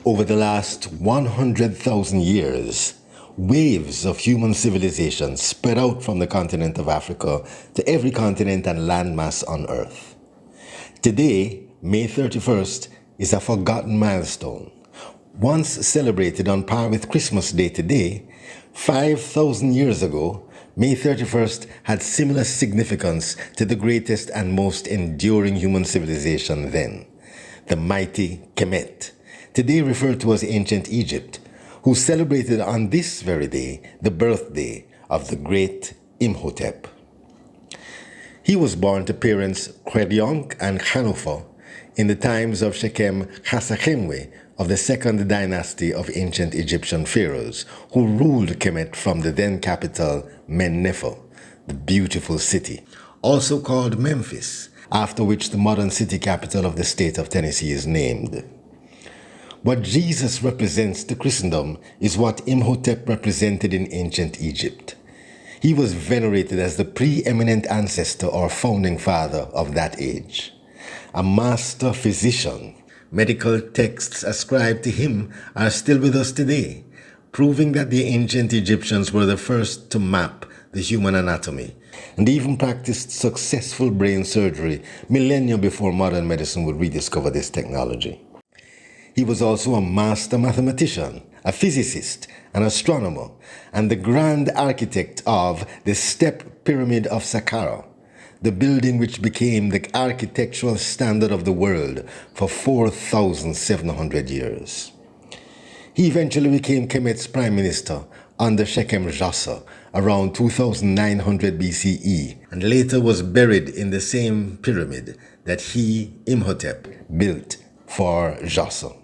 Over the last 100,000 years, waves of human civilization spread out from the continent of Africa to every continent and landmass on Earth. Today, May 31st, is a forgotten milestone. Once celebrated on par with Christmas Day today, 5,000 years ago, May 31st had similar significance to the greatest and most enduring human civilization then, the mighty Kemet, today referred to as ancient Egypt, who celebrated on this very day the birthday of the great Imhotep. He was born to parents Krediong and Khanufa in the times of Shechem Hasachemwe of the second dynasty of ancient Egyptian pharaohs, who ruled Kemet from the then capital Mennefer, the beautiful city, also called Memphis, after which the modern city capital of the state of Tennessee is named. What Jesus represents to Christendom is what Imhotep represented in ancient Egypt. He was venerated as the preeminent ancestor or founding father of that age. A master physician, medical texts ascribed to him are still with us today, proving that the ancient Egyptians were the first to map the human anatomy and even practiced successful brain surgery millennia before modern medicine would rediscover this technology. He was also a master mathematician, a physicist, an astronomer, and the grand architect of the Step Pyramid of Saqqara, the building which became the architectural standard of the world for 4,700 years. He eventually became Kemet's prime minister under Shechem Jassa around 2900 BCE, and later was buried in the same pyramid that he, Imhotep, built for Jassa.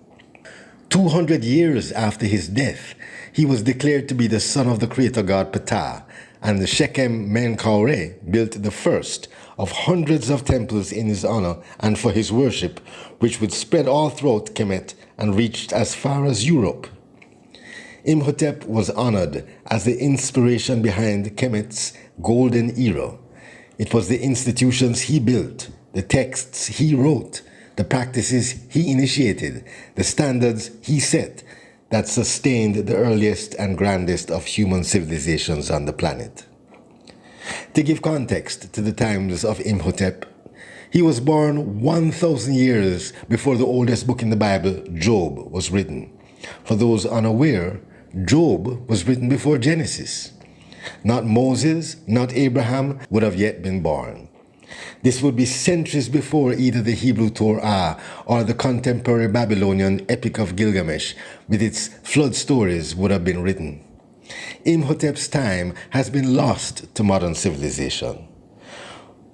200 years after his death, he was declared to be the son of the creator god Ptah, and the Shechem Menkaure built the first of hundreds of temples in his honor and for his worship, which would spread all throughout Kemet and reached as far as Europe. Imhotep was honored as the inspiration behind Kemet's golden era. It was the institutions he built, the texts he wrote, the practices he initiated, the standards he set that sustained the earliest and grandest of human civilizations on the planet. To give context to the times of Imhotep, he was born 1,000 years before the oldest book in the Bible, Job, was written. For those unaware, Job was written before Genesis. Not Moses, not Abraham would have yet been born. This would be centuries before either the Hebrew Torah or the contemporary Babylonian Epic of Gilgamesh with its flood stories would have been written. Imhotep's time has been lost to modern civilization.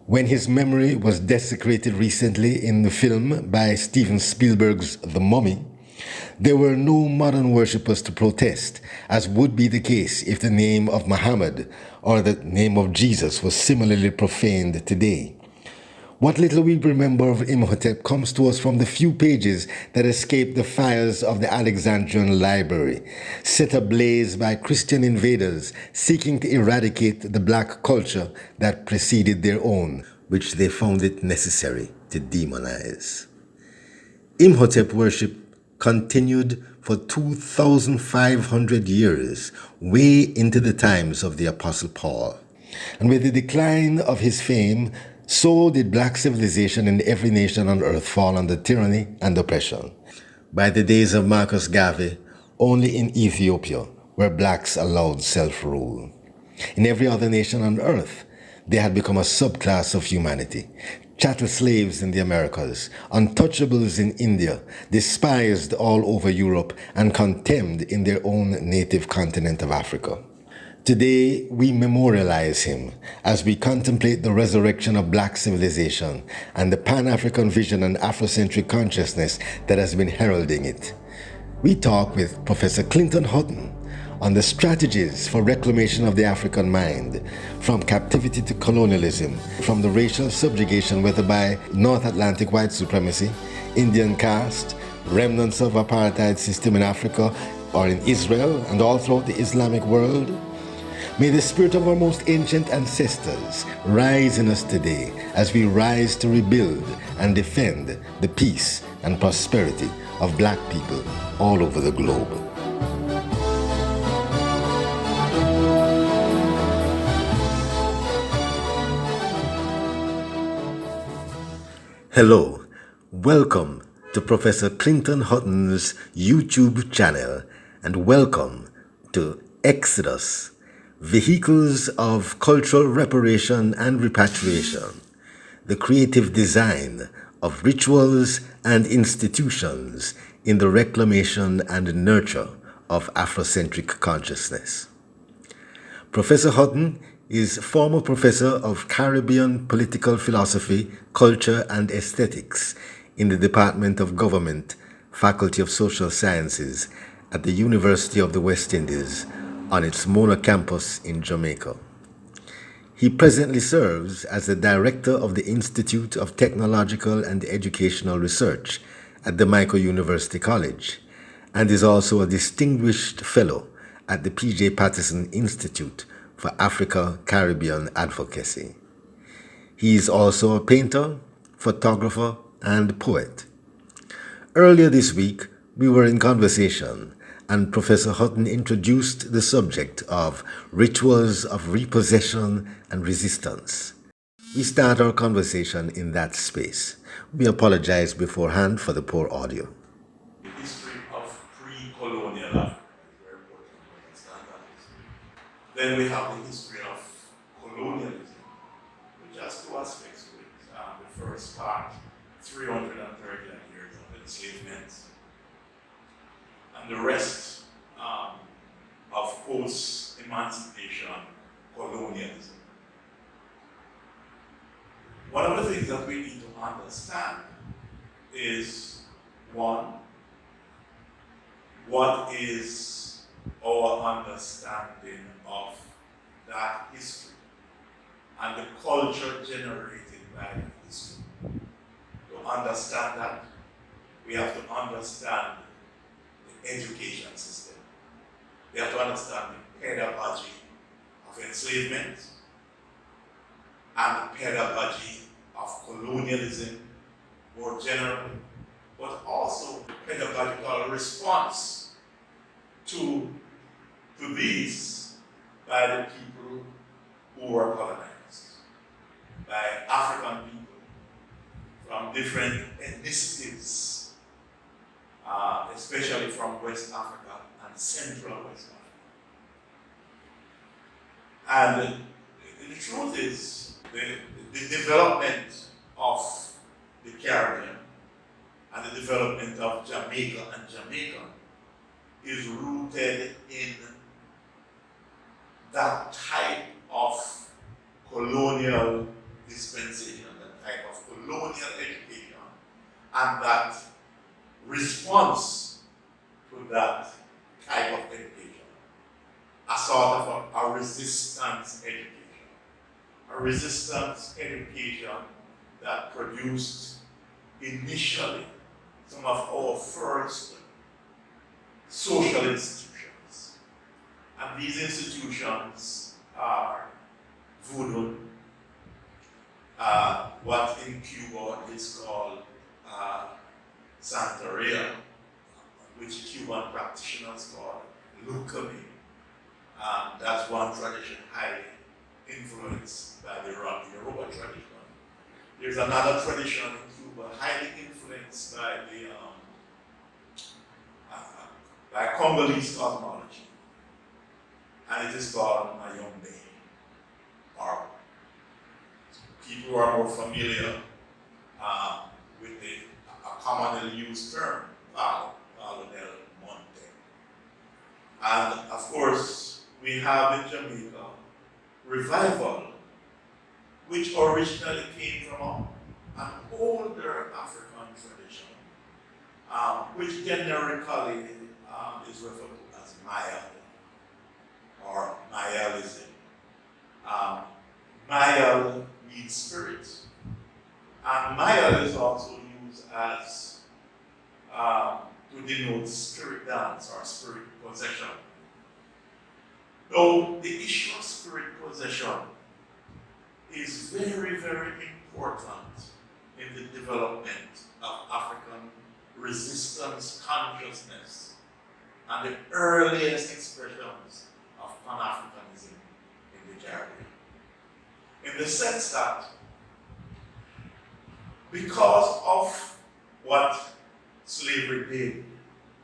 When his memory was desecrated recently in the film by Steven Spielberg's The Mummy, there were no modern worshippers to protest, as would be the case if the name of Muhammad or the name of Jesus was similarly profaned today. What little we remember of Imhotep comes to us from the few pages that escaped the fires of the Alexandrian library, set ablaze by Christian invaders seeking to eradicate the black culture that preceded their own, which they found it necessary to demonize. Imhotep worship continued for 2,500 years, way into the times of the Apostle Paul. And with the decline of his fame, so did black civilization in every nation on earth fall under tyranny and oppression. By the days of Marcus Garvey, only in Ethiopia were blacks allowed self-rule. In every other nation on earth, they had become a subclass of humanity. Chattel slaves in the Americas, untouchables in India, despised all over Europe, and contemned in their own native continent of Africa. Today, we memorialize him as we contemplate the resurrection of black civilization and the Pan-African vision and Afrocentric consciousness that has been heralding it. We talk with Professor Clinton Hutton on the strategies for reclamation of the African mind, from captivity to colonialism, from the racial subjugation, whether by North Atlantic white supremacy, Indian caste, remnants of apartheid system in Africa or in Israel and all throughout the Islamic world. May the spirit of our most ancient ancestors rise in us today as we rise to rebuild and defend the peace and prosperity of black people all over the globe. Hello, welcome to Professor Clinton Hutton's YouTube channel, and welcome to Exodus, Vehicles of Cultural Reparation and Repatriation, the creative design of rituals and institutions in the reclamation and nurture of Afrocentric consciousness. Professor Hutton is former professor of Caribbean political philosophy, culture, and aesthetics in the Department of Government, Faculty of Social Sciences at the University of the West Indies on its Mona campus in Jamaica. He presently serves as the director of the Institute of Technological and Educational Research at the Jamaica University College and is also a distinguished fellow at the P.J. Patterson Institute for Africa Caribbean Advocacy. He is also a painter, photographer, and poet. Earlier this week, we were in conversation and Professor Hutton introduced the subject of rituals of repossession and resistance. We start our conversation in that space. We apologize beforehand for the poor audio. The history of pre-colonial Africa is very important to understand that history. Then we have the history of colonialism, which has two aspects to it. The first part, 339 years of enslavement, and the rest of post-emancipation colonialism. One of the things that we need to understand is, one, what is our understanding of that history and the culture generated by that history. To understand that, we have to understand the education system. We have to understand the pedagogy of enslavement and the pedagogy of colonialism more generally, but also the pedagogical response to these by the people who were colonized, by African people from different ethnicities, especially from West Africa and Central West Africa. And the truth is, the development of the Caribbean and the development of Jamaica and Jamaica is rooted in that type of colonial dispensation, that type of colonial education, and that response to that type of education, a sort of a resistance education. A resistance education that produced initially some of our first social institutions. And these institutions are voodoo, what in Cuba is called Santeria, which Cuban practitioners call Lucami. That's one tradition highly influenced by the Yoruba tradition. There's another tradition in Cuba highly influenced by the by Congolese cosmology, and it is called Mayombe, or people who are more familiar with the commonly used term, Palo del Monte. And of course, we have in Jamaica revival, which originally came from an older African tradition, which generically is referred to as Mayal or Mayalism. Mayal means spirit, and Mayal is also used as to denote spirit dance or spirit possession. Though the issue of spirit possession is very, very important in the development of African resistance consciousness and the earliest expressions of Pan-Africanism in the Caribbean. In the sense that because of what slavery did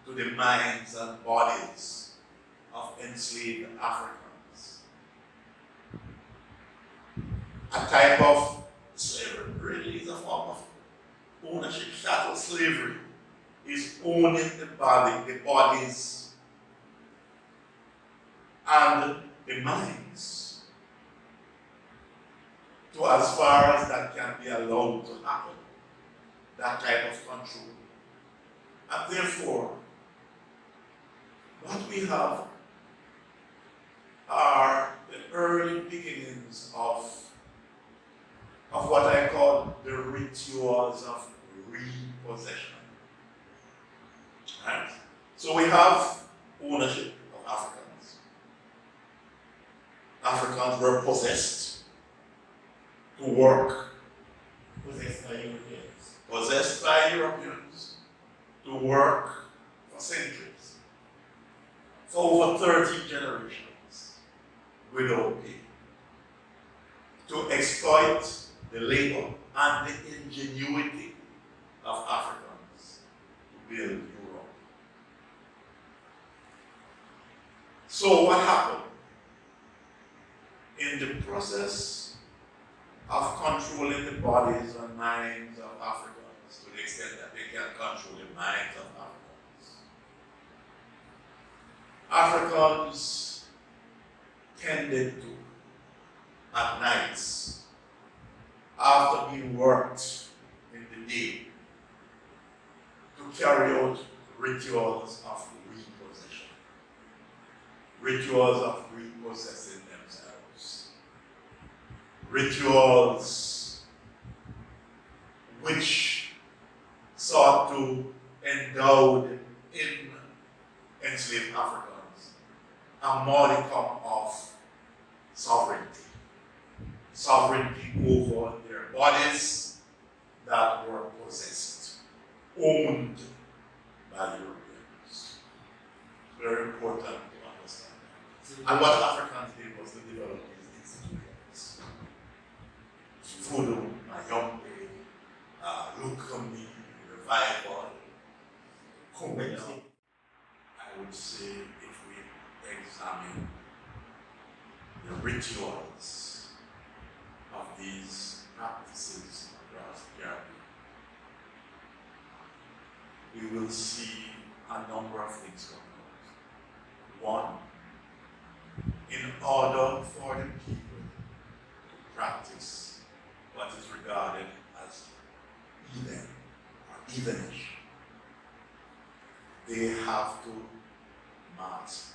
to the minds and bodies of enslaved Africans, a type of slavery really is a form of ownership. Chattel slavery is owning the bodies, and the minds to as far as that can be allowed to happen, that type of control. And therefore, what we have are the early beginnings of what I call the rituals of repossession. Right? So we have ownership of Africans. Africans were possessed to work. Possessed by Europeans. Possessed by Europeans to work for centuries. For over 30 generations without pay. To exploit the labor and the ingenuity of Africans to build Europe. So what happened? In the process of controlling the bodies and minds of Africans, to the extent that they can control the minds of Africans tended to, at nights, after being worked in the day, to carry out rituals of repossession. Rituals of repossessing themselves. Rituals which sought to endow in enslaved Africans a modicum of sovereignty. Sovereignty over their bodies that were possessed, owned by Europeans. Very important to understand. And what Africans did was to develop these institutions. Voodoo, Mayombe, Lukumi, Revival, Kumenya. I would say if we examine the rituals of these practices across the Caribbean, we will see a number of things coming out. One, in order for the people to practice what is regarded as heathen or heathenish, they have to mask.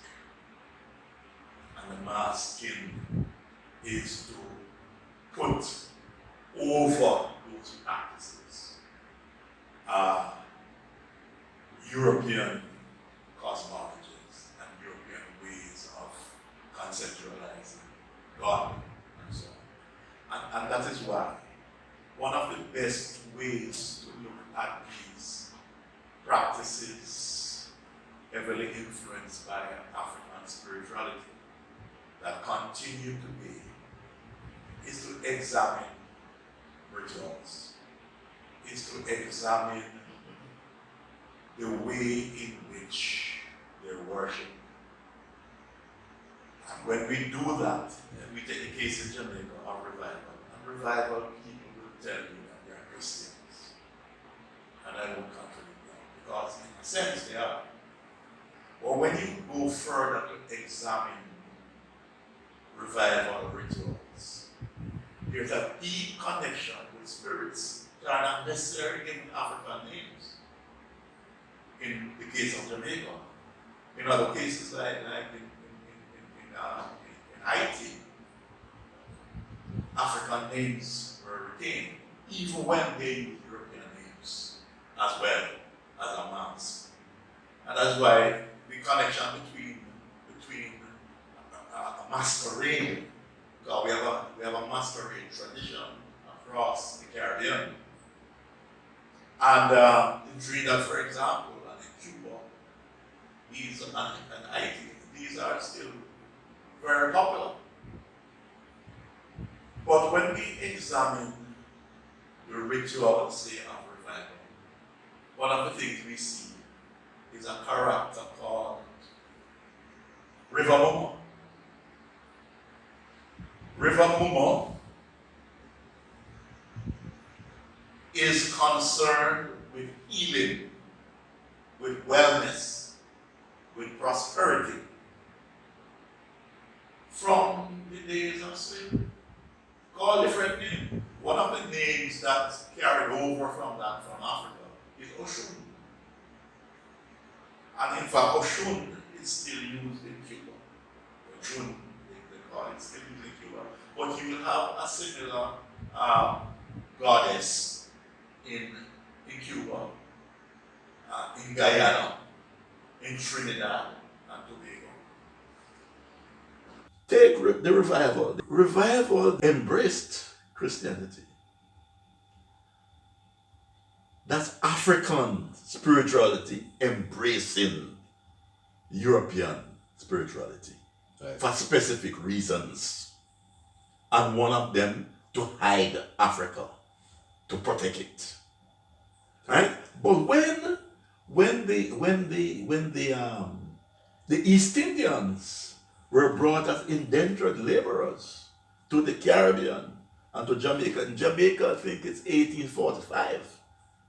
And the masking is to put over those practices European cosmologies and European ways of conceptualizing God and so on. And that is why one of the best ways to look at these practices heavily influenced by African spirituality that continue to be is to examine rituals, is to examine the way in which they worship. And when we do that, and we take the case in Jamaica of revival, and revival people will tell you that they are Christians. And I won't contradict them, because in a sense they are. But when you go further to examine revival rituals, there's a deep connection with spirits that are not necessarily given African names. In the case of Jamaica, in other cases like in Haiti, African names were retained, even when they used European names as well as a mask. And that's why the connection between a masquerade, because we have a masquerade tradition across the Caribbean. And in Trinidad, for example, and in Cuba, and Haiti, these are still very popular. But when we examine the ritual, say, of revival, one of the things we see is a character called River Momo. River Momo is concerned with healing, with wellness, with prosperity. From the days of slavery, called different names. One of the names that's carried over from Africa is Oshun. And in fact, Oshun is still used in Cuba. Oshun, they call it, still used in Cuba. But you will have a similar goddess in Cuba, in Guyana, in Trinidad and Tobago. Take the revival. The revival embraced Christianity. That's African spirituality embracing European spirituality, right, for specific reasons. And one of them to hide Africa, to protect it. Right? But when the East Indians were brought as indentured laborers to the Caribbean and to Jamaica. In Jamaica, I think it's 1845,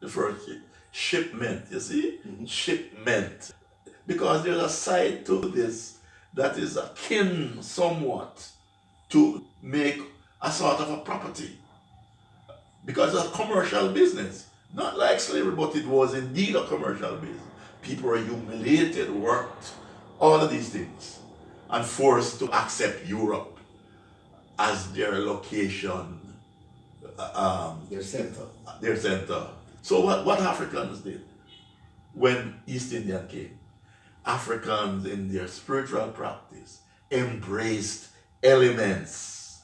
the first shipment, you see? Mm-hmm. Shipment. Because there's a side to this that is akin somewhat to make a sort of a property. Because it's a commercial business. Not like slavery, but it was indeed a commercial business. People were humiliated, worked, all of these things, and forced to accept Europe as their location, their center. Their center. So what Africans did when East Indian came, Africans in their spiritual practice embraced elements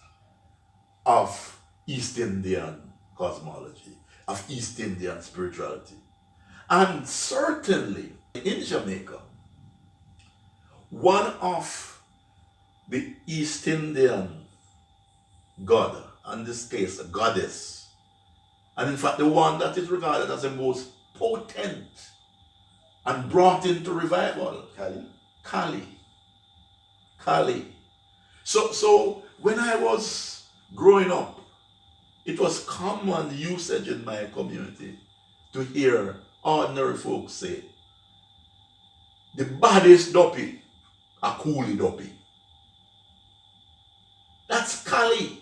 of East Indian cosmology, of East Indian spirituality. And certainly in Jamaica, one of the East Indian god, in this case a goddess, and in fact the one that is regarded as the most potent and brought into revival, Kali. So when I was growing up, it was common usage in my community to hear ordinary folks say, the baddest duppy, a coolie duppy. That's Kali.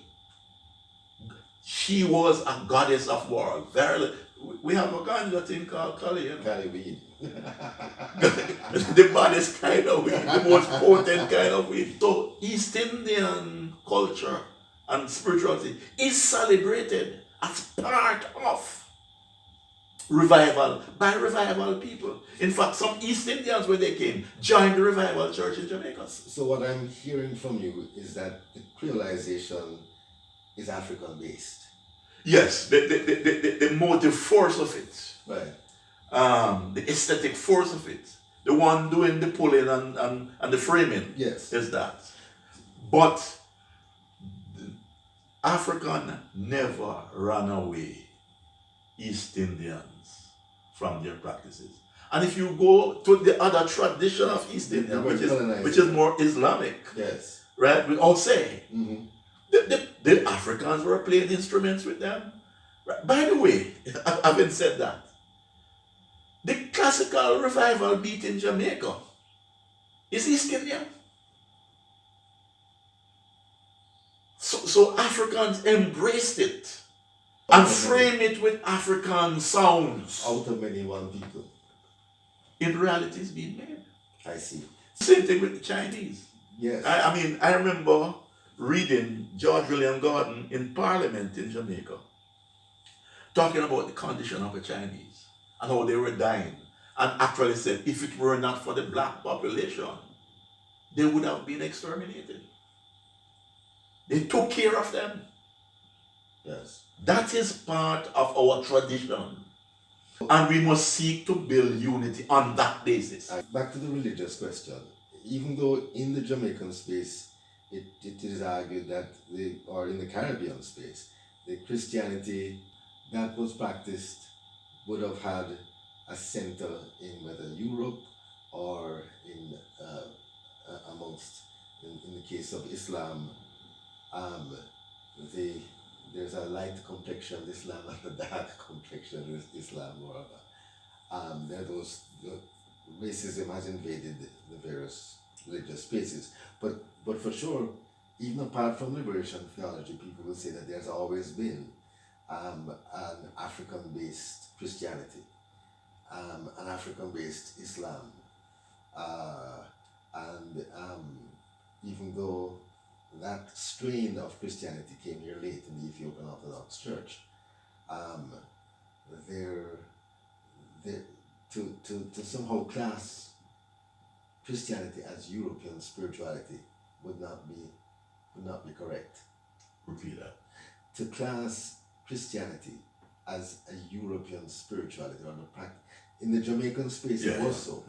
She was a goddess of war. We have a ganja thing called Kali. You know? Kali weed. The baddest kind of weed, the most potent kind of weed. So East Indian culture and spirituality is celebrated as part of revival by revival people. In fact, some East Indians, when they came, joined the revival church in Jamaica. So what I'm hearing from you is that the creolization is African based. Yes, the motive force of it. Right. The aesthetic force of it. The one doing the pulling and the framing. Yes. Is that. But African never ran away East Indians from their practices. And if you go to the other tradition of East Indian, which is more Islamic, Yes. right? We all say Mm-hmm. the Africans were playing instruments with them. Right? By the way, having said that, the classical revival beat in Jamaica is East Indian. So Africans embraced it and frame it with African sounds. Out of many one people. In reality, it's being made. I see. Same thing with the Chinese. Yes. I mean, I remember reading George William Gordon in Parliament in Jamaica, talking about the condition of the Chinese and how they were dying, and actually said if it were not for the black population, they would have been exterminated. They took care of them. Yes. That is part of our tradition. And we must seek to build unity on that basis. Back to the religious question. Even though in the Jamaican space, it is argued that, or in the Caribbean space, the Christianity that was practiced would have had a center in whether Europe or in in the case of Islam, there's a light complexion Islam and a dark complexion Islam, or there are those racism has invaded the various religious spaces, but for sure, even apart from liberation theology, people will say that there's always been an African-based Christianity, an African-based Islam, and even though that strain of Christianity came here late in the Ethiopian Orthodox Church, to somehow class Christianity as European spirituality would not be correct. Repeat that. To class Christianity as a European spirituality, or in the Jamaican space, it was so,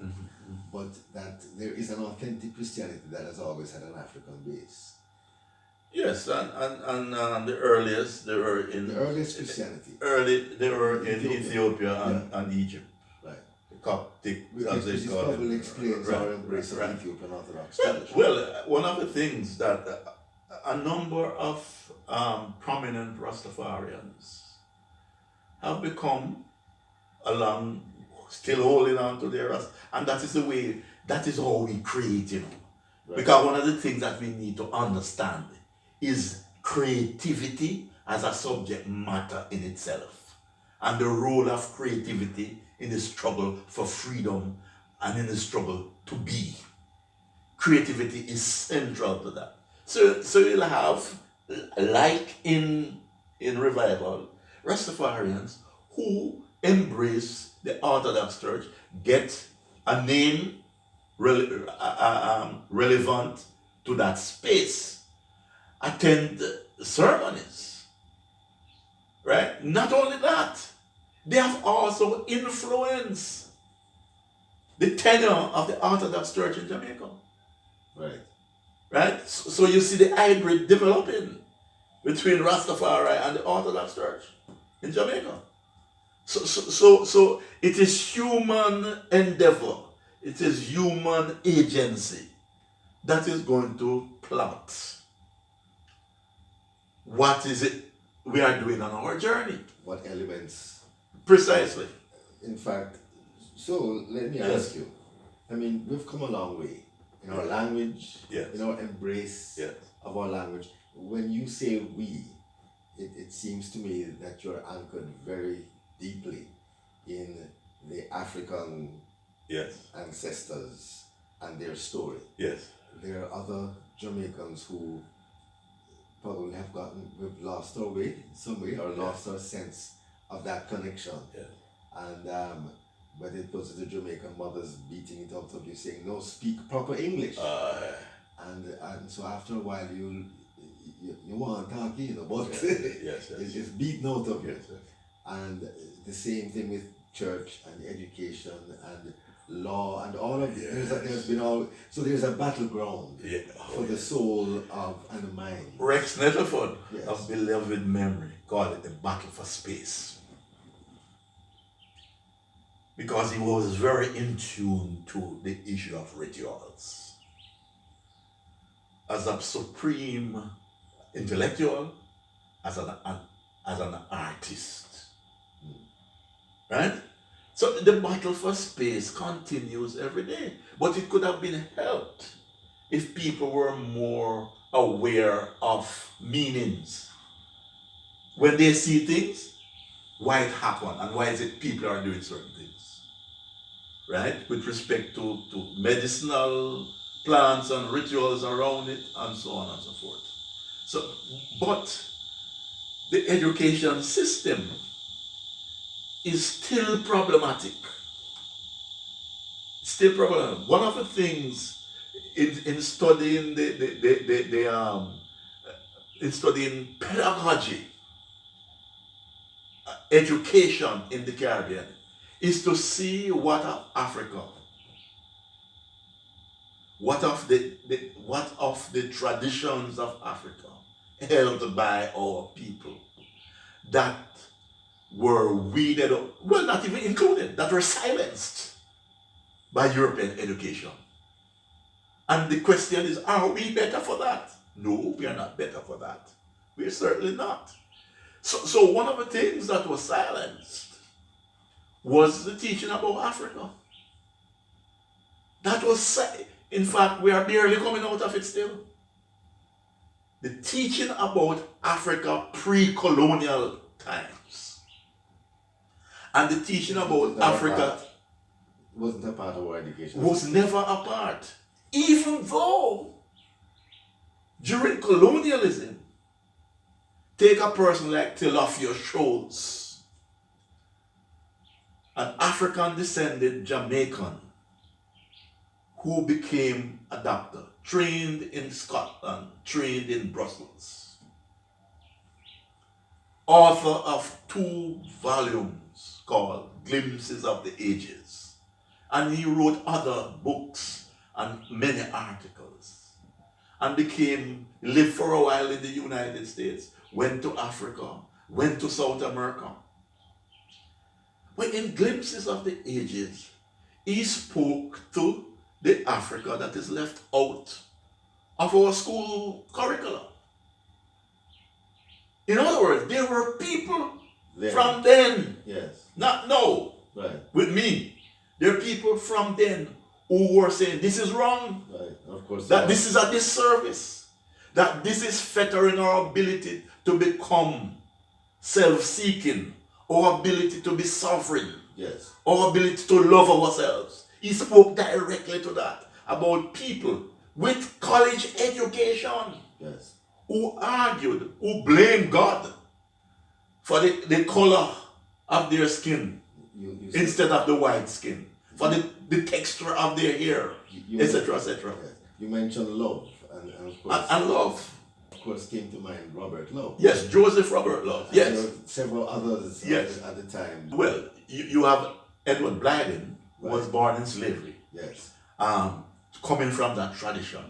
but that there is an authentic Christianity that has always had an African base. Yes, and the earliest they were in the earliest Christianity. They were in Ethiopia and Egypt. Right. The Coptic, as they Which call probably it. explains our embrace of Ethiopian Orthodox tradition. Well, one of the things that a number of prominent Rastafarians have become still holding on to their Rast, and that is how we create, Right. Because one of the things that we need to understand is creativity as a subject matter in itself, and the role of creativity in the struggle for freedom and in the struggle to be. Creativity is central to that. So you'll have, like in revival, Rastafarians who embrace the Orthodox Church, get a name relevant to that space, attend ceremonies, right? Not only that, they have also influenced the tenure of the Orthodox Church in Jamaica. Right? So you see the hybrid developing between Rastafari and the Orthodox Church in Jamaica. So it is human endeavor, it is human agency that is going to plot what is it we are doing on our journey. What elements? Precisely. In fact, so let me ask you, I mean, we've come a long way in our language, in our embrace of our language. When you say we, it seems to me that you're anchored very deeply in the African ancestors and their story. Yes. There are other Jamaicans who probably we've lost our way in some way, or lost our sense of that connection. Yes. And but it was the Jamaican mothers beating it out of you, saying, no, speak proper English. And so after a while you want to talk, but it's beaten out of you. And the same thing with church and education and law, and all of Yes. there's been all, so there's a battleground Yeah. for the soul of and the mind. Rex Nettleford, Yes. of beloved memory, called it the battle for space. Because he was very in tune to the issue of rituals. As a supreme intellectual, as an artist. Right? So the battle for space continues every day. But it could have been helped if people were more aware of meanings. When they see things, why it happened and why is it people are doing certain things. Right? With respect to medicinal plants and rituals around it and so on and so forth. So, but the education system is still problematic. Still problematic. One of the things in studying in studying pedagogy, education in the Caribbean, is to see what of Africa, what of the traditions of Africa held by our people that were weeded out, well, not even included, that were silenced by European education. And the question is, are we better for that? No, we are not better for that. We're certainly not. So one of the things that was silenced was the teaching about Africa. That was, in fact, we are barely coming out of it still. The teaching about Africa pre-colonial times. And the teaching about Africa wasn't a part of our education. Was never a part. Even though during colonialism, take a person like Theophilus Schultz, an African descended Jamaican who became a doctor, trained in Scotland, trained in Brussels, author of 2 volumes called Glimpses of the Ages. And he wrote other books and many articles. And lived for a while in the United States, went to Africa, went to South America. But in Glimpses of the Ages, he spoke to the Africa that is left out of our school curriculum. In other words, there were people from then, yes, not now, right, with me. There are people from then who were saying this is wrong, right, of course, that this is a disservice, that this is fettering our ability to become self-seeking, our ability to be sovereign, yes, our ability to love ourselves. He spoke directly to that, about people with college education, yes, who argued, who blamed God for the color of their skin instead of the white skin, for the texture of their hair, etc., etc. Yes. You mentioned love, and of course, And love. Of course, came to mind Robert Love. Yes, Joseph Robert Love. And yes. there were several others yes. at the time. Well, you have Edward Blyden, who was born in slavery. Yes. Coming from that tradition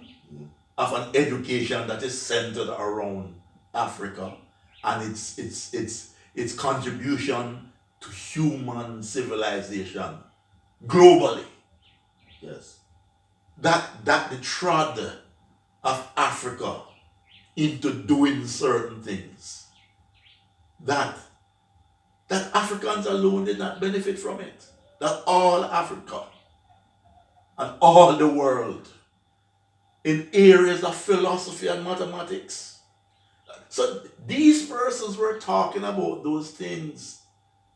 of an education that is centered around Africa and its contribution to human civilization globally. Yes. That the trod of Africa into doing certain things. That Africans alone did not benefit from it. That all Africa and all the world in areas of philosophy and mathematics. So these persons were talking about those things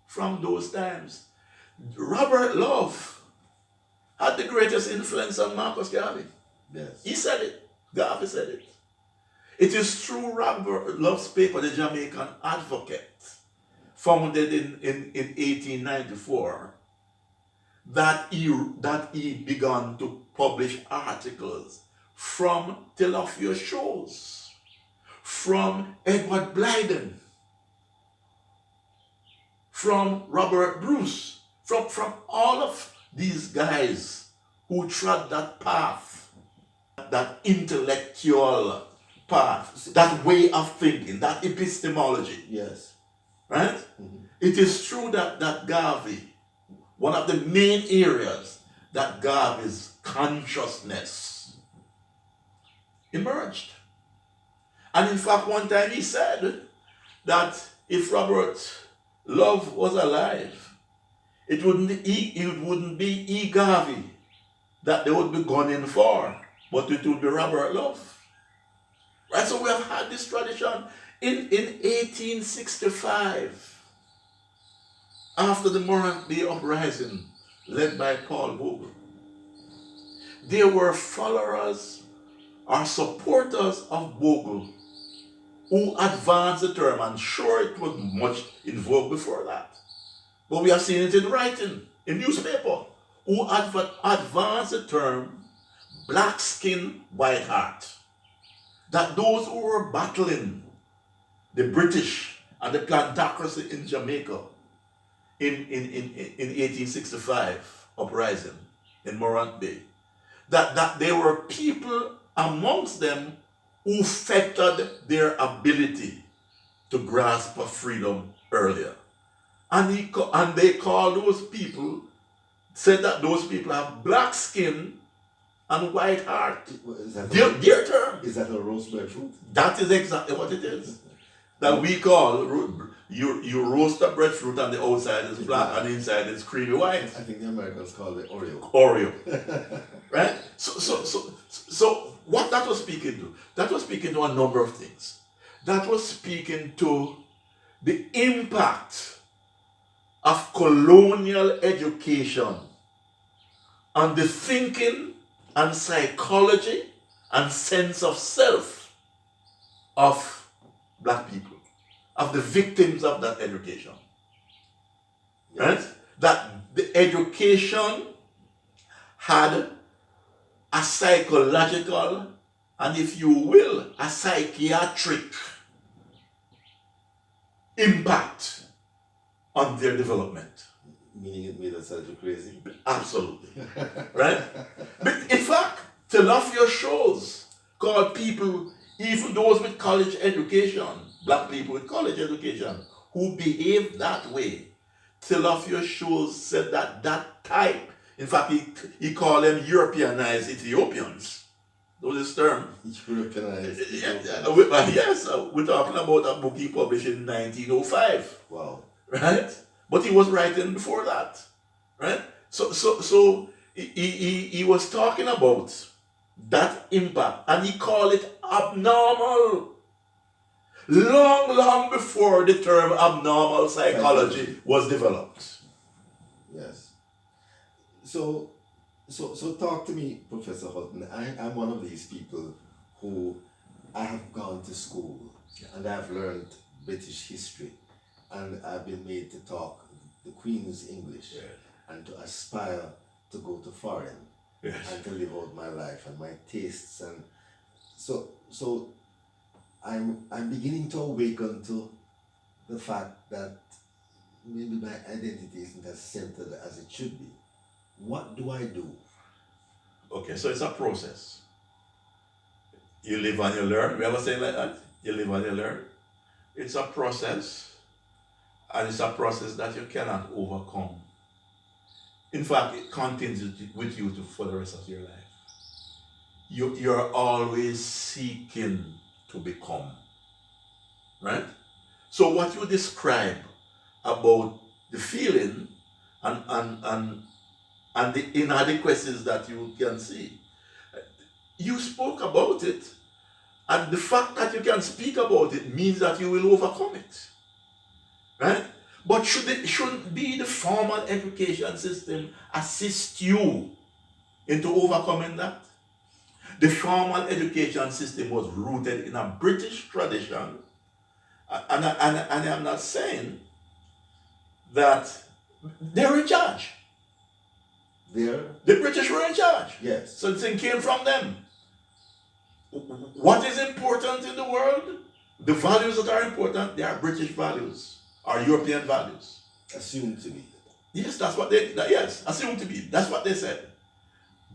from those times. Robert Love had the greatest influence on Marcus Garvey. Yes. He said it. Garvey said it. It is through Robert Love's paper, The Jamaican Advocate, founded in 1894, that he began to publish articles from Theophilus Schultz, from Edward Blyden, from Robert Bruce, from all of these guys who trod that path, that intellectual path, that way of thinking, that epistemology. Yes. Right? It is true that Garvey, one of the main areas that Garvey's consciousness emerged. And in fact, one time he said that if Robert Love was alive, it wouldn't be E. Garvey that they would be gunning for, but it would be Robert Love. Right? So we have had this tradition in 1865, after the Morant Bay uprising led by Paul Vogel. There were followers or supporters of Bogle who advanced the term, and sure, it was much in vogue before that, but we have seen it in writing, in newspaper, who advanced the term black skin, white heart. That those who were battling the British and the plantocracy in Jamaica in 1865 uprising in Morant Bay, that there were people amongst them who fettered their ability to grasp of freedom earlier. And they called those people, said that those people have black skin and white heart. Their term. Is that a roast breadfruit? That is exactly what it is. That we call, you roast a breadfruit and the outside is black and the inside is creamy white. I think the Americans call it Oreo. Oreo. Right? So what that was speaking to? That was speaking to a number of things. That was speaking to the impact of colonial education on the thinking and psychology and sense of self of black people, of the victims of that education. Yes. Right? That the education had a psychological and, if you will, a psychiatric impact on their development. Meaning it made us crazy? Absolutely. Right? But in fact, Tilapia shows called people, even those with college education, black people with college education, who behave that way. Tilapia shows said that type, in fact, he called them Europeanized Ethiopians. Those is term. Europeanized. Yes, we're talking about a book he published in 1905. Wow. Right? But he was writing before that. Right? So he was talking about that impact, and he called it abnormal. Long before the term abnormal psychology was developed. Yes. So talk to me, Professor Hutton. I'm one of these people who I have gone to school and I've learned British history, and I've been made to talk the Queen's English and to aspire to go to foreign and to live out my life and my tastes, and so I'm beginning to awaken to the fact that maybe my identity isn't as centered as it should be. What do I do? Okay, so it's a process. You live and you learn. We ever say like that? You live and you learn. It's a process, and it's a process that you cannot overcome. In fact, it continues with you for the rest of your life. You're always seeking to become. Right? So what you describe about the feeling and the inadequacies that you can see, you spoke about it, and the fact that you can speak about it means that you will overcome it. Right? But shouldn't be the formal education system assist you into overcoming that? The formal education system was rooted in a British tradition, and I'm not saying that they're in charge. The British were in charge. Yes. So the thing came from them. What is important in the world? The values that are important, they are British values, or European values. Assumed to be. Yes, that's what yes, assumed to be. That's what they said.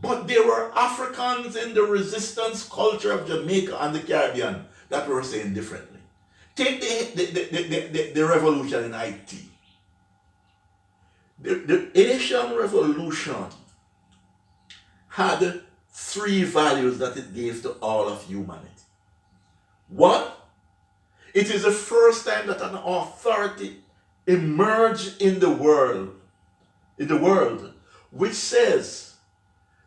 But there were Africans in the resistance culture of Jamaica and the Caribbean that were saying differently. Take the revolution in Haiti. The Asian Revolution had three values that it gave to all of humanity. One, it is the first time that an authority emerged in the world, which says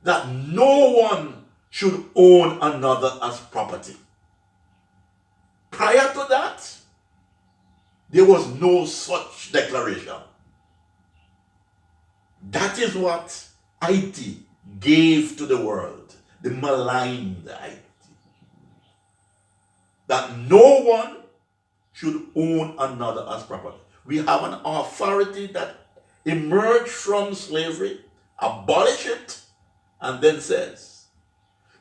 that no one should own another as property. Prior to that, there was no such declaration. That is what Haiti gave to the world, the maligned Haiti. That no one should own another as property. We have an authority that emerged from slavery, abolish it, and then says,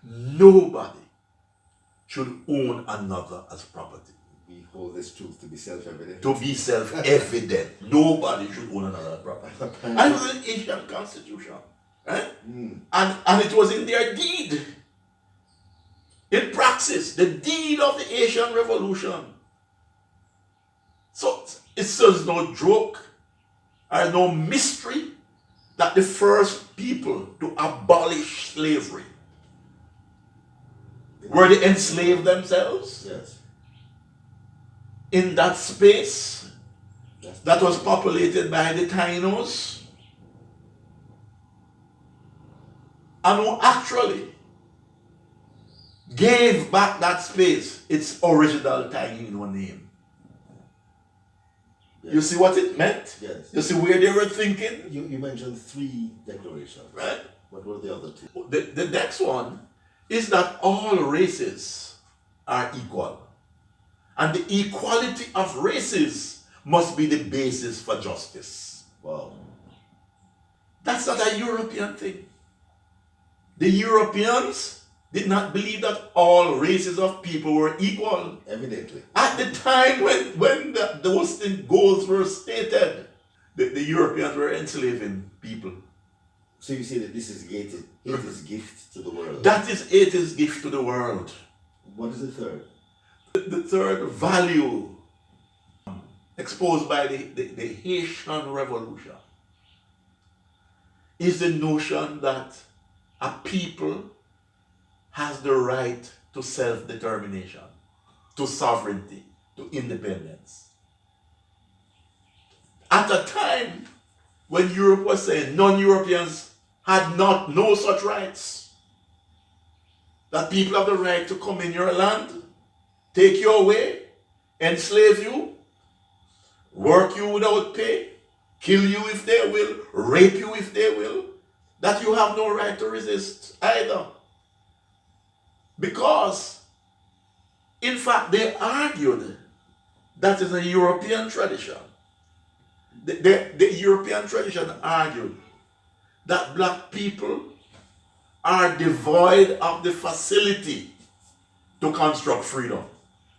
nobody should own another as property. We hold this truth to be self-evident. To be self-evident. Nobody should own another property. And it was an Asian constitution. Right? And it was in their deed. In praxis, the deed of the Asian Revolution. So it's just no joke or no mystery that the first people to abolish slavery were the enslaved themselves. Yes. In that space that was populated by the Tainos, and who actually gave back that space its original Taino name. Yes. You see what it meant? Yes. You see where they were thinking? You mentioned three declarations. Right? What were the other two? The next one is that all races are equal. And the equality of races must be the basis for justice. Wow. That's not a European thing. The Europeans did not believe that all races of people were equal. Evidently. At the time when those goals were stated, the Europeans were enslaving people. So you say that this is Haiti's gift to the world. That is Haiti's gift to the world. What is the third? The third value exposed by the Haitian Revolution is the notion that a people has the right to self-determination, to sovereignty, to independence. At a time when Europe was saying non-Europeans had no such rights, that people have the right to come in your land, take you away, enslave you, work you without pay, kill you if they will, rape you if they will, that you have no right to resist either. Because, in fact, they argued that is a European tradition. The European tradition argued that black people are devoid of the facility to construct freedom,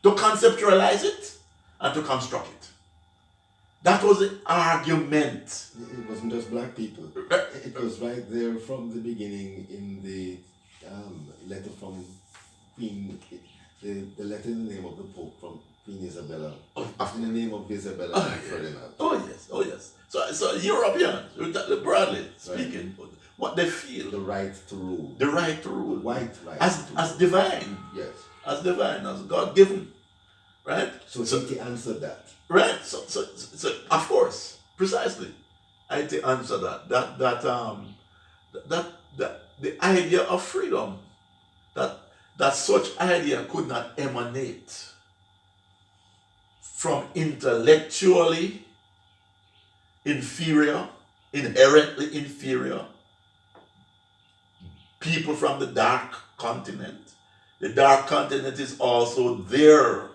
to conceptualize it and to construct it. That was the argument. It wasn't just black people. It was right there from the beginning in the letter from Queen, the letter in the name of the Pope from Queen Isabella, in the name of Isabella Ferdinand. Oh yes. So Europeans, broadly speaking, right. What they feel. The right to rule. The right to rule. White right. As divine. Yes. As divine, as God given. Right? So Haiti answered that. Right. So of course, precisely. Haiti answered that. That the idea of freedom, that such idea could not emanate from intellectually inferior, inherently inferior people from the dark continent. The dark continent is also their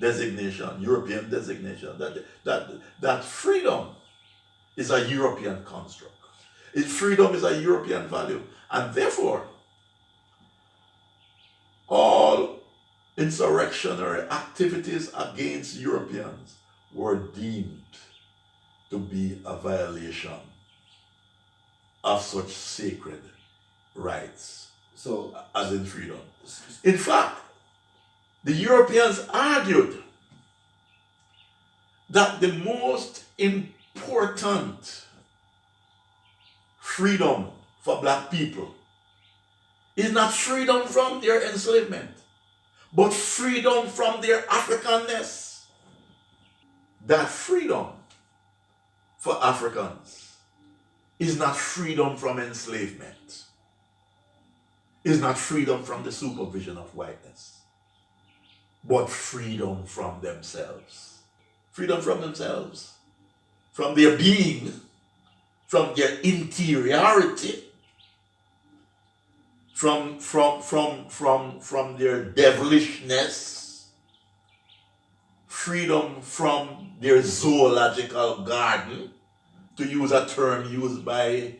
designation, European designation, that freedom is a European construct. Freedom is a European value. And therefore, all insurrectionary activities against Europeans were deemed to be a violation of such sacred rights So, as in freedom. In fact, the Europeans argued that the most important freedom for black people is not freedom from their enslavement, but freedom from their Africanness. That freedom for Africans is not freedom from enslavement, is not freedom from the supervision of whiteness, but freedom from themselves. Freedom from themselves, from their being, from their interiority, from their devilishness, freedom from their zoological garden, to use a term used by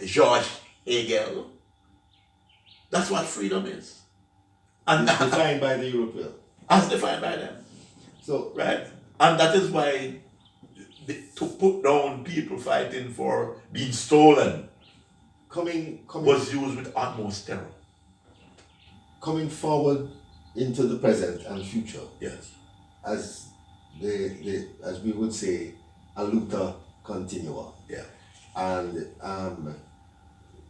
George Hegel. That's what freedom is. And defined by the European. as defined by them. So, Right? And that is why to put down people fighting for being stolen coming was used with utmost terror. coming forward into the present and future, Yes. as as we would say, a luta continua, Yeah. and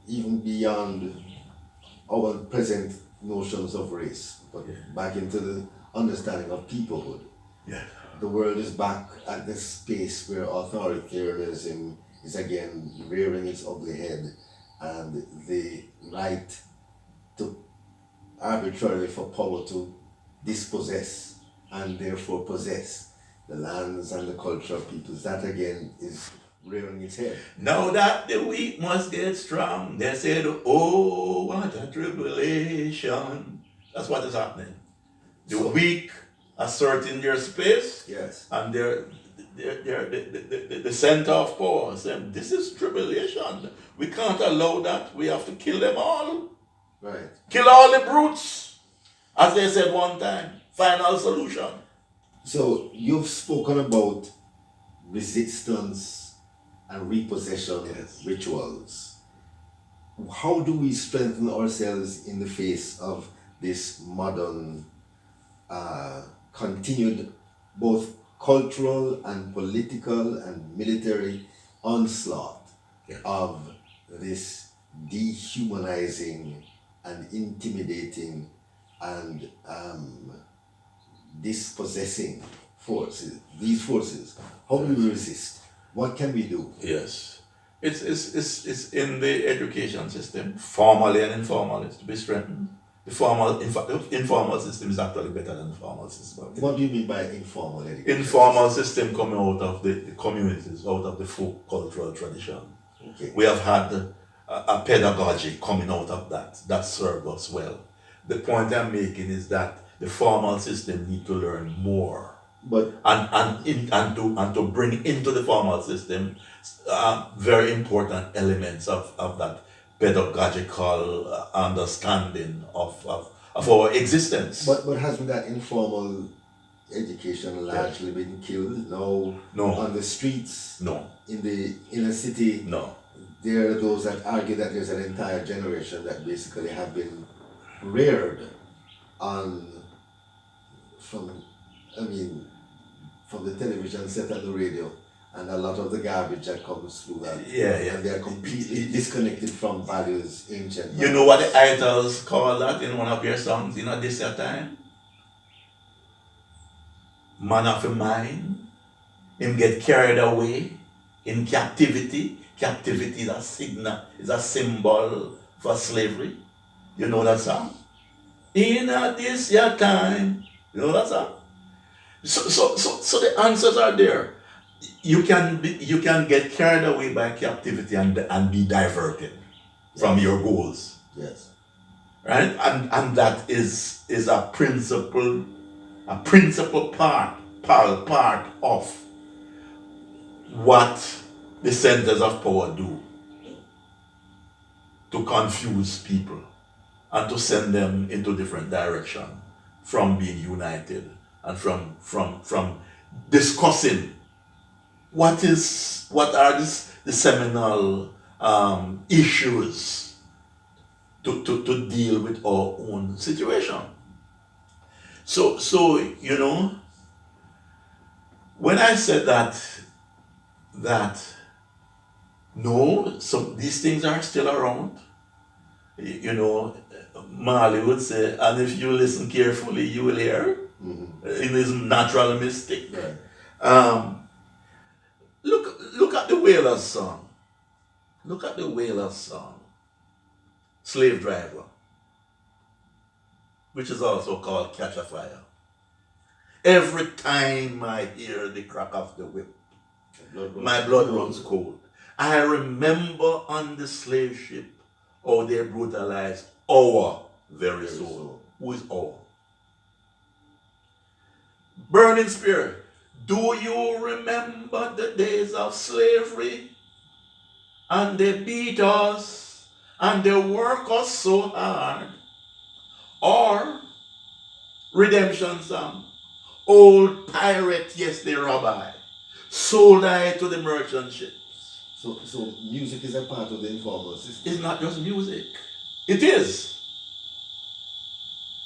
even beyond our present notions of race, but back into the understanding of peoplehood. Yeah. The world is back at this space where authoritarianism is again rearing its ugly head, and the right to arbitrarily for power to dispossess and therefore possess the lands and the culture of peoples. That again is rearing its head. Now that the weak must get strong, they said, oh, what a tribulation. That's what is happening. The weak asserting their space, Yes. and they're the center of power. Saying, this is tribulation. We can't allow that. We have to kill them all. Right. Kill all the brutes. As they said one time. Final solution. So you've spoken about resistance and repossession rituals. How do we strengthen ourselves in the face of this modern continued both cultural and political and military onslaught of this dehumanizing and intimidating and dispossessing forces, these forces? How do we resist? What can we do? Yes. It's in the education system, formally and informally, to be strengthened. The informal system is actually better than the formal system. What do you mean by informal education? Informal system coming out of the communities, out of the folk cultural tradition. Okay. We have had a pedagogy coming out of that served us well. The point I'm making is that the formal system need to learn more, But and to bring into the formal system very important elements of that pedagogical understanding of our existence. But hasn't that informal education largely been killed? No. On the streets, No. in the inner city, No. there are those that argue that there's an entire generation that basically have been reared on from the television set and the radio, and a lot of the garbage that comes through that. And they are completely disconnected from values, ancient values. You know what the idols call that in one of your songs, this time? Man of a mind, him get carried away in captivity. Captivity is a symbol for slavery. You know that song? In this your time. You know that song? So the answers are there. You can get carried away by captivity and be diverted from your goals. Yes. Right? And that is a principal part of what the centers of power do to confuse people and to send them into different direction from being united and from discussing what are the seminal issues to deal with our own situation. So when I said that no, some these things are still around, Marley would say, and if you listen carefully, you will hear in his natural mystic. Right. Look at the Whalers song. Look at the Whalers song, Slave Driver, which is also called Catch a Fire. Every time I hear the crack of the whip, my blood runs cold. I remember on the slave ship how they brutalized our very soul. Who is our? Burning Spirit. Do you remember the days of slavery? And they beat us and they work us so hard. Or Redemption Song. Old pirate, yes, they rob I. Sold I to the merchant ships. So music is a part of the informal system. It's not just music. It is.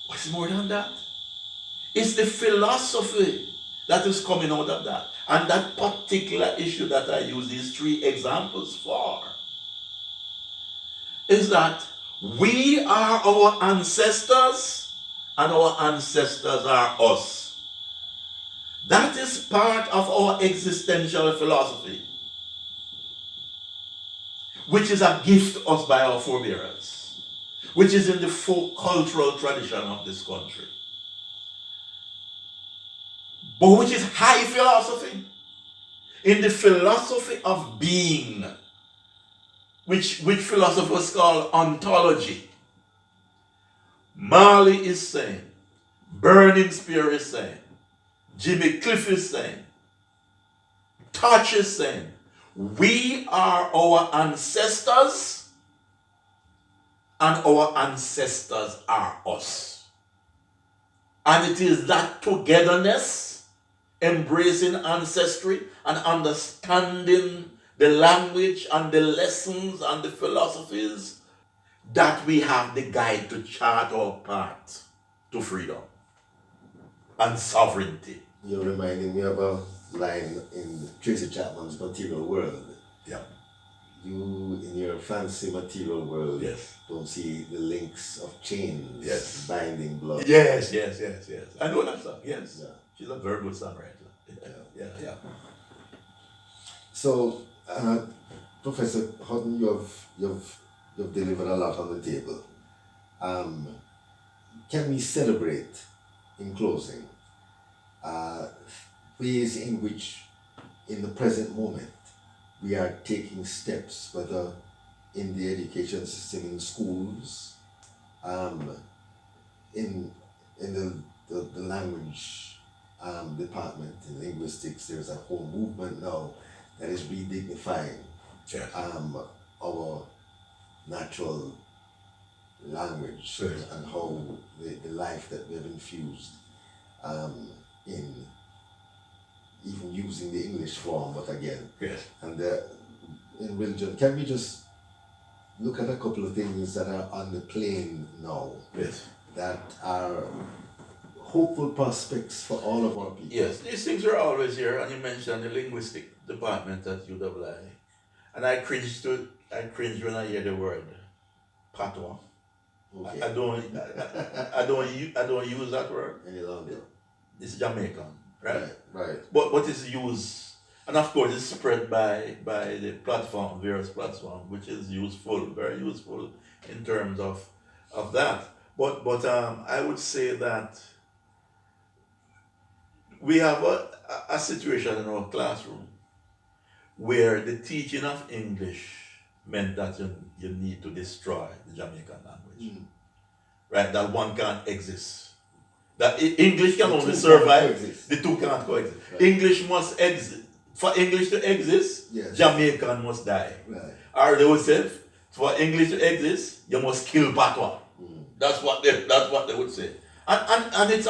What's more than that? It's the philosophy that is coming out of that. And that particular issue that I use these three examples for is that we are our ancestors and our ancestors are us. That is part of our existential philosophy, which is a gift to us by our forebears, which is in the folk cultural tradition of this country, but which is high philosophy, in the philosophy of being, which philosophers call ontology. Marley is saying, Burning Spear is saying, Jimmy Cliff is saying, Touch is saying, we are our ancestors and our ancestors are us. And it is that togetherness, embracing ancestry and understanding the language and the lessons and the philosophies, that we have the guide to chart our path to freedom and sovereignty. You're reminding me of a line in Tracy Chapman's Material World. Yeah. You, in your fancy material world, Yes. don't see the links of chains Yes. binding blood. Yes. I know that song. Yes. Yeah. She's a very good songwriter. Yeah. So, Professor Hutton, you've delivered a lot on the table. Can we celebrate, in closing, ways in which, in the present moment, we are taking steps, whether in the education system, in schools, in the language department, in linguistics, there's a whole movement now that is redignifying our natural language and how the life that we have infused in even using the English form, but again, and in religion. Can we just look at a couple of things that are on the plane now that are hopeful prospects for all of our people? Yes, these things are always here, and you mentioned the linguistic department at UWI, and I cringe when I hear the word patois. Okay. I don't use that word any longer. It's Jamaican, right? Right. But it's used, and of course it's spread by the platform, various platforms, which is useful, very useful in terms of that. But I would say that we have a situation in our classroom where the teaching of English meant that you need to destroy the Jamaican language. Right? That one can't exist. That English can only survive. The two can't coexist. Right. English must exist. For English to exist, Jamaican must die. Right. Or they would say, for English to exist, you must kill patois. That's what they would say. And it's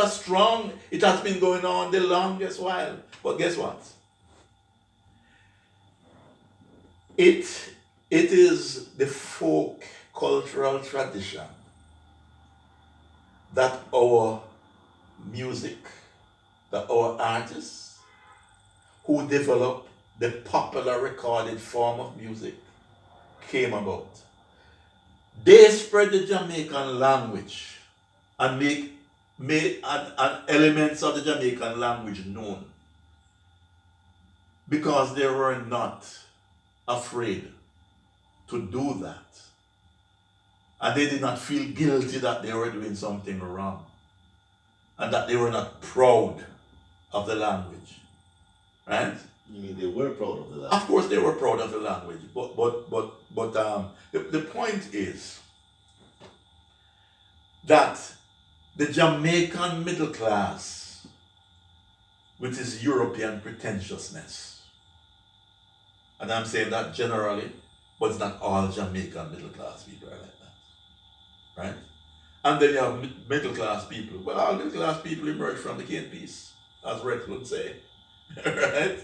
it has been going on the longest while. But guess what? it it is the folk cultural tradition that our music, that our artists who developed the popular recorded form of music came about. They spread the Jamaican language and made and elements of the Jamaican language known because they were not afraid to do that. And they did not feel guilty that they were doing something wrong and that they were not proud of the language. Right? You mean they were proud of the Of course they were proud of the language, but the point is that the Jamaican middle class, with its European pretentiousness, and I'm saying that generally, but it's not all Jamaican middle class people are like that, right? And then you have middle class people. Well, all middle class people emerge from the cane piece, as Rex would say, right?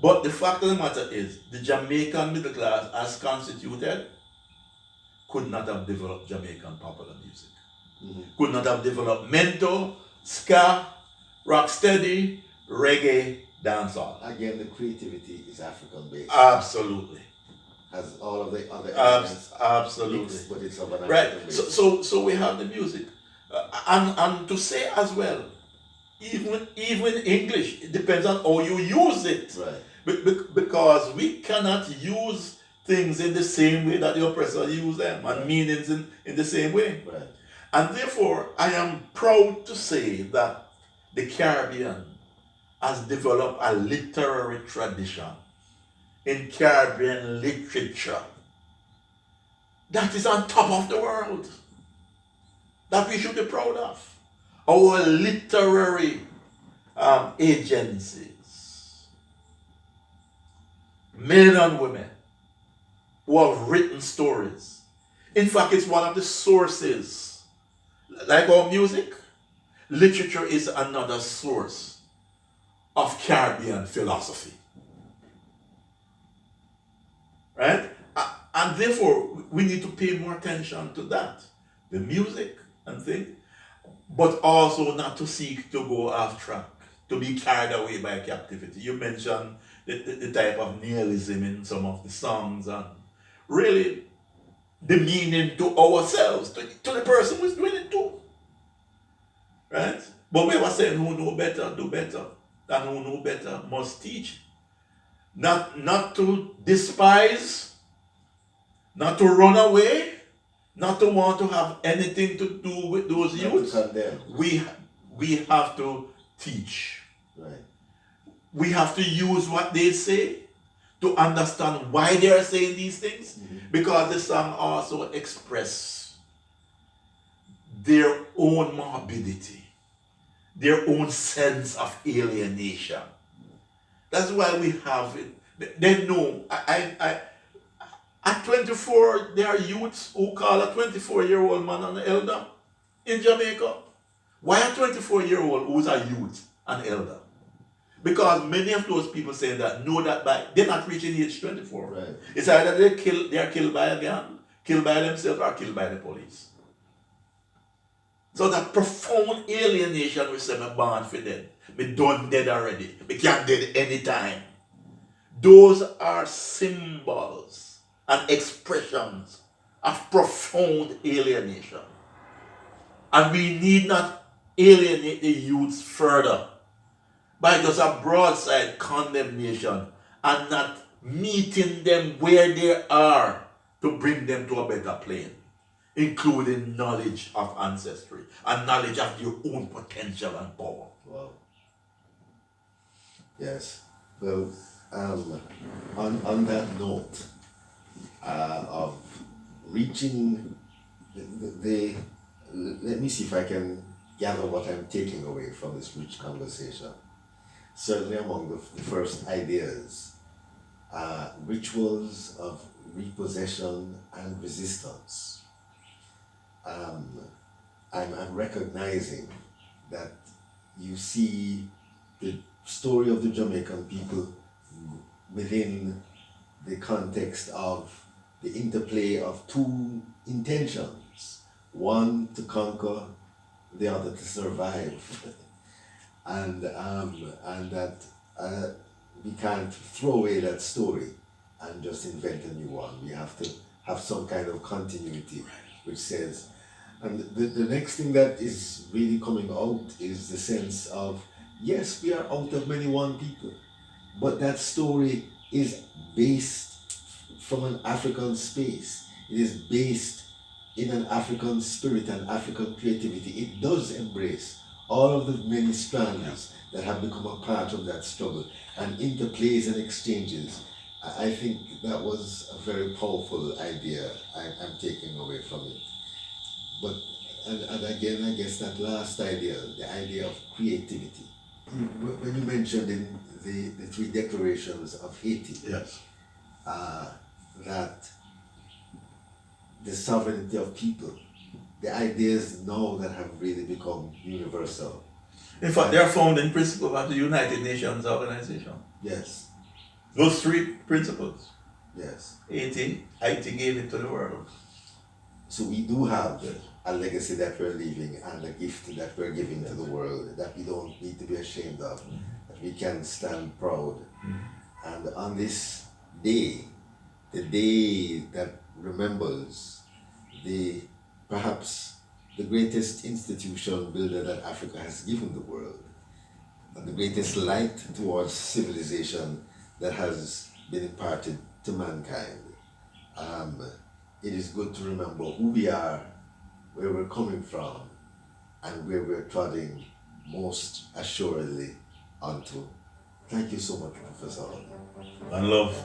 But the fact of the matter is, the Jamaican middle class, as constituted, could not have developed Jamaican popular music. Could not have developed mento, ska, rocksteady, reggae, dancehall. Again, the creativity is African based. Absolutely. Has all of the other elements Absolutely. mixed, but it's of an Right. African base. So we have the music, and to say as well, even English, it depends on how you use it. Right. Because we cannot use things in the same way that the oppressor used them, and meanings in the same way. Right. And therefore, I am proud to say that the Caribbean has developed a literary tradition in Caribbean literature that is on top of the world, that we should be proud of. Our literary agencies, men and women who have written stories. In fact, it's one of the sources. Like our music, literature is another source of Caribbean philosophy. Right? And therefore, we need to pay more attention to that. The music and things, but also not to seek to go off track, to be carried away by captivity. You mentioned the type of nihilism in some of the songs, and really the meaning to ourselves, to the person who's doing it too. Right? But we were saying who know better, do better. And who know better must teach. Not to despise, not to run away, not to want to have anything to do with those youths. We have to teach. Right. We have to use what they say to understand why they are saying these things, because the song also express their own morbidity, their own sense of alienation. That's why we have it. They know. At 24, there are youths who call a 24-year-old man an elder in Jamaica. Why a 24-year-old who's a youth an elder? Because many of those people saying that know that they're not reaching age 24. Right. It's either they are killed by a gang, killed by themselves, or killed by the police. So that profound alienation we say, I'm born for dead. Me done dead already. Me can't dead anytime. Those are symbols and expressions of profound alienation. And we need not alienate the youths further by just a broadside condemnation and not meeting them where they are to bring them to a better plane, including knowledge of ancestry and knowledge of their own potential and power. Wow. Yes. Well, on that note of reaching the let me see if I can gather what I'm taking away from this rich conversation. Certainly among the first ideas, rituals of repossession and resistance. I'm recognizing that you see the story of the Jamaican people within the context of the interplay of two intentions, one to conquer, the other to survive. and that we can't throw away that story and just invent a new one. We have to have some kind of continuity, which says, and the next thing that is really coming out is the sense of, yes, we are out of many one people, but that story is based from an African space. It is based in an African spirit and African creativity. It does embrace all of the many strands that have become a part of that struggle and interplays and exchanges. I think that was a very powerful idea I'm taking away from it. But, and again, I guess that last idea, the idea of creativity. When you mentioned in the three declarations of Haiti, Yes. That the sovereignty of people, the ideas now that have really become universal. In fact, they are found in principle of the United Nations organization. Yes, Those three principles. yes. Haiti gave it to the world. So we do have a legacy that we're leaving and a gift that we're giving to the world that we don't need to be ashamed of, that we can stand proud. And on this day, the day that remembers perhaps the greatest institution builder that Africa has given the world, and the greatest light towards civilization that has been imparted to mankind. It is good to remember who we are, where we're coming from, and where we're trotting most assuredly onto. Thank you so much, Professor. And love.